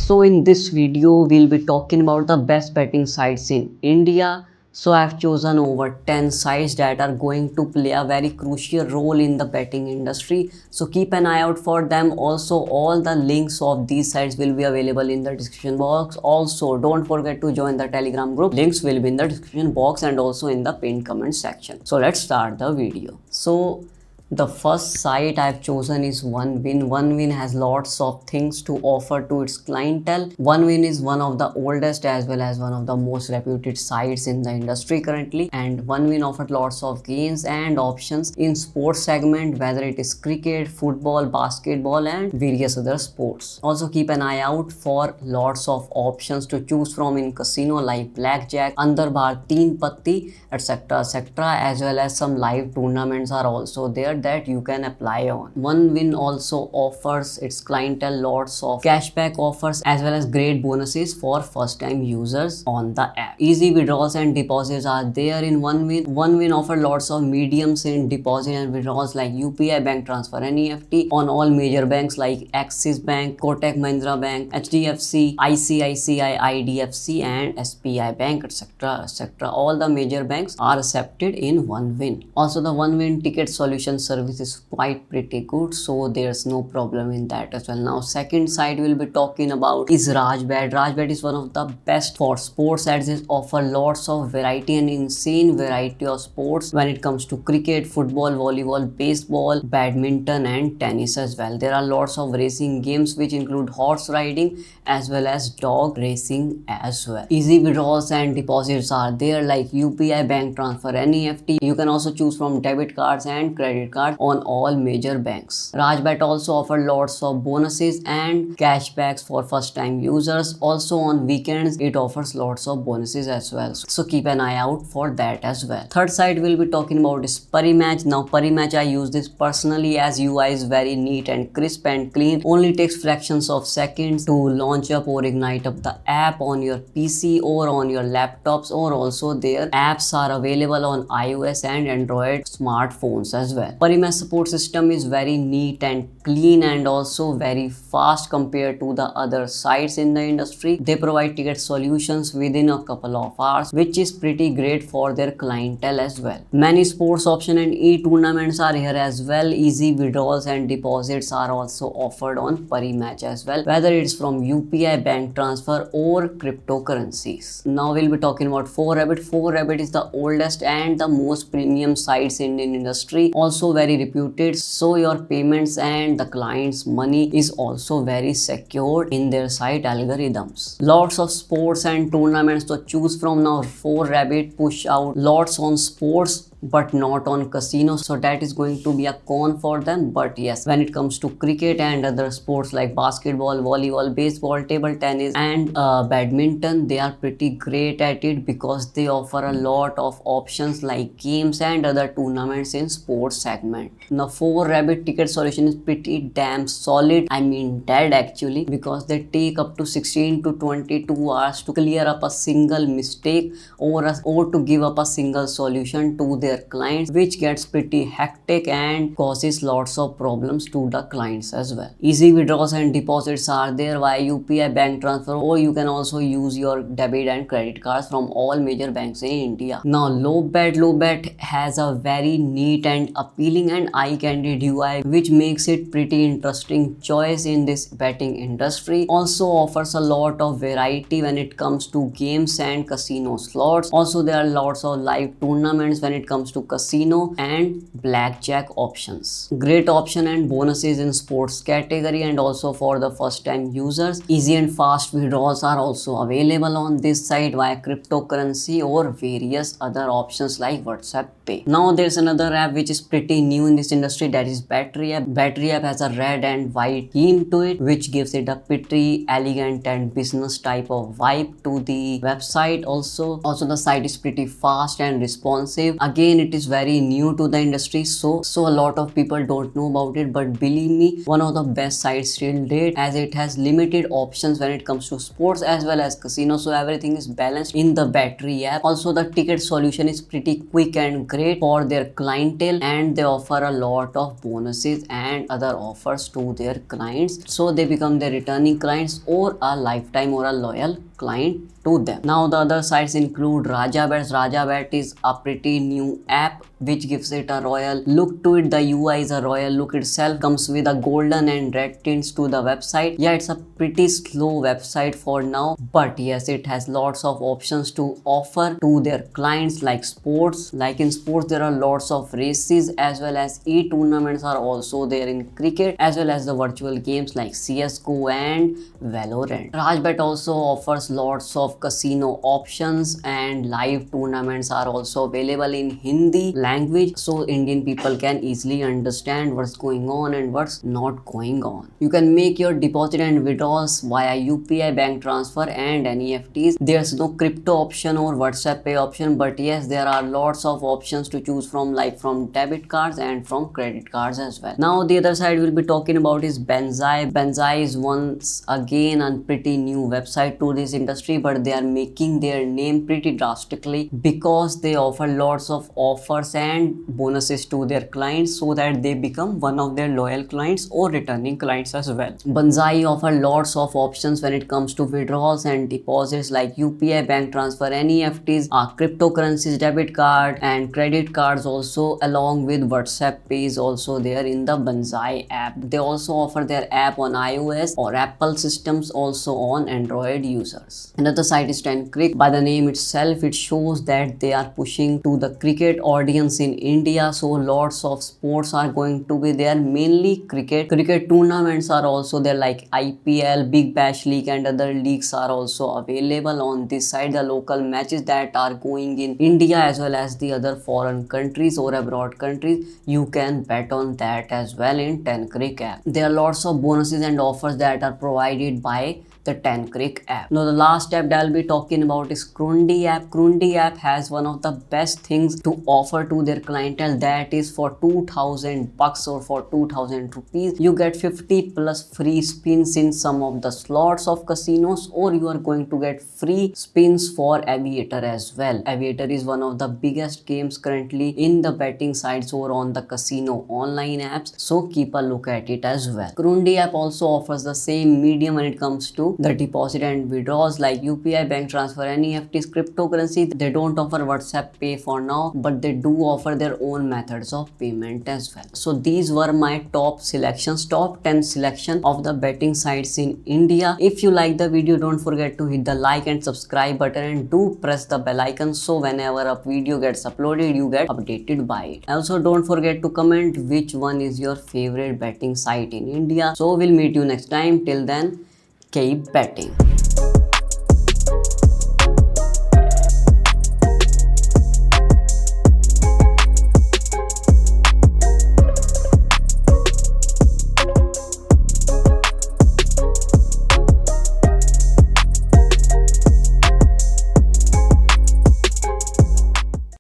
So in this video, we'll be talking about the best betting sites in India. So I've chosen over 10 sites that are going to play a very crucial role in the betting industry. So keep an eye out for them. Also, all the links of these sites will be available in the description box. Also, don't forget to join the Telegram group. Links will be in the description box and also in the pinned comment section. So let's start the video. So the first site I've chosen is OneWin. OneWin has lots of things to offer to its clientele. OneWin is one of the oldest as well as one of the most reputed sites in the industry currently, and OneWin offers lots of games and options in sports segment, whether it is cricket, football, basketball and various other sports. Also keep an eye out for lots of options to choose from in casino like blackjack, under bar, teen patti, etc., as well as some live tournaments are also there that you can apply on. OneWin also offers its clientele lots of cashback offers as well as great bonuses for first time users on the app. Easy withdrawals and deposits are there in OneWin. OneWin offers lots of mediums in deposit and withdrawals like UPI bank transfer and EFT on all major banks like Axis Bank, Kotak Mahindra Bank, HDFC, ICICI, IDFC and SBI Bank, etc. All the major banks are accepted in OneWin. Also the OneWin ticket solution service is quite pretty good, so there's no problem in that as well. Now second site we'll be talking about is Rajbet. Rajbet is one of the best for sports as it offer lots of variety and insane variety of sports when it comes to cricket, football, volleyball, baseball, badminton and tennis as well. There are lots of racing games which include horse riding as well as dog racing as well. Easy withdrawals and deposits are there like UPI bank transfer and EFT. You can also choose from debit cards and credit card on all major banks. Rajbet also offer lots of bonuses and cashbacks for first time users. Also on weekends it offers lots of bonuses as well, so keep an eye out for that as well. Third site we'll be talking about is Parimatch. Now Parimatch, I use this personally as UI is very neat and crisp and clean. Only takes fractions of seconds to launch up or ignite up the app on your PC or on your laptops, or also their apps are available on iOS and Android smartphones as well. Parimatch support system is very neat and clean and also very fast compared to the other sites in the industry. They provide ticket solutions within a couple of hours, which is pretty great for their clientele as well. Many sports options and e-tournaments are here as well. Easy withdrawals and deposits are also offered on Parimatch as well, whether it's from UPI bank transfer or cryptocurrencies. Now we'll be talking about 4Rabbit. 4Rabbit is the oldest and the most premium sites in the industry, also very reputed, so your payments and the client's money is also very secure in their site algorithms. Lots of sports and tournaments to choose from. Now 4Rabbit push out lots on sports but not on casino, so that is going to be a con for them. But yes, when it comes to cricket and other sports like basketball, volleyball, baseball, table tennis and badminton, they are pretty great at it because they offer a lot of options like games and other tournaments in sports segment. Now 4Rabbit ticket solution is pretty damn solid, I mean dead actually, because they take up to 16 to 22 hours to clear up a single mistake or to give up a single solution to their clients, which gets pretty hectic and causes lots of problems to the clients as well. Easy withdrawals and deposits are there via UPI bank transfer, or you can also use your debit and credit cards from all major banks in India. Now Lobet has a very neat and appealing and eye-candy UI, which makes it pretty interesting choice in this betting industry. Also offers a lot of variety when it comes to games and casino slots. Also there are lots of live tournaments when it comes to casino and blackjack options. Great option and bonuses in sports category and also for the first time users. Easy and fast withdrawals are also available on this site via cryptocurrency or various other options like WhatsApp Pay. Now there's another app which is pretty new in this industry, that is Battery app. Battery app has a red and white theme to it, which gives it a pretty elegant and business type of vibe to the website. Also the site is pretty fast and responsive. Again again it is very new to the industry, so a lot of people don't know about it, but believe me, one of the best sites till date, as it has limited options when it comes to sports as well as casino, so everything is balanced in the battery app. Also the ticket solution is pretty quick and great for their clientele, and they offer a lot of bonuses and other offers to their clients, so they become their returning clients or a lifetime or a loyal client to them. Now the other sites include Rajabet. Rajabet is a pretty new app which gives it a royal look to it. The UI is a royal look itself, comes with a golden and red tints to the website. Yeah, it's a pretty slow website for now, but yes, it has lots of options to offer to their clients, like sports. Like in sports there are lots of races as well as e-tournaments are also there in cricket, as well as the virtual games like CSGO and Valorant. Rajbet also offers lots of casino options, and live tournaments are also available in Hindi language, so Indian people can easily understand what's going on and what's not going on. You can make your deposit and withdrawals via UPI, bank transfer and NEFTs. There's no crypto option or WhatsApp Pay option, but yes, there are lots of options to choose from, like from debit cards and from credit cards as well. Now the other side we'll be talking about is Banzai. Banzai is once again a pretty new website to this industry, but they are making their name pretty drastically because they offer lots of offers and bonuses to their clients so that they become one of their loyal clients or returning clients as well. Banzai offer lots of options when it comes to withdrawals and deposits like UPI, bank transfer, NEFTs, cryptocurrencies, debit card and credit cards also, along with WhatsApp Pay is also there in the Banzai app. They also offer their app on iOS or Apple systems, also on Android users. Another site is 10crick. By the name itself, it shows that they are pushing to the cricket audience in India, so lots of sports are going to be there, mainly cricket. Cricket tournaments are also there like IPL, Big Bash League and other leagues are also available on this site. The local matches that are going in India as well as the other foreign countries or abroad countries, you can bet on that as well in 10crick app. There are lots of bonuses and offers that are provided by the 10crick app. Now the last app that I'll be talking about is Krundi app. Krundi app has one of the best things to offer to their clientele, that is for 2000 bucks or for 2000 rupees you get 50 plus free spins in some of the slots of casinos, or you are going to get free spins for Aviator as well. Aviator is one of the biggest games currently in the betting sites or on the casino online apps, so keep a look at it as well. Krundi app also offers the same medium when it comes to the deposit and withdrawals like UPI, bank transfer, NEFTs, cryptocurrency. They don't offer WhatsApp Pay for now, but they do offer their own methods of payment as well. So these were my top 10 selection of the betting sites in India. If you like the video, don't forget to hit the like and subscribe button and do press the bell icon, so whenever a video gets uploaded you get updated by it. Also don't forget to comment which one is your favorite betting site in India. So we'll meet you next time. Till then, keep betting.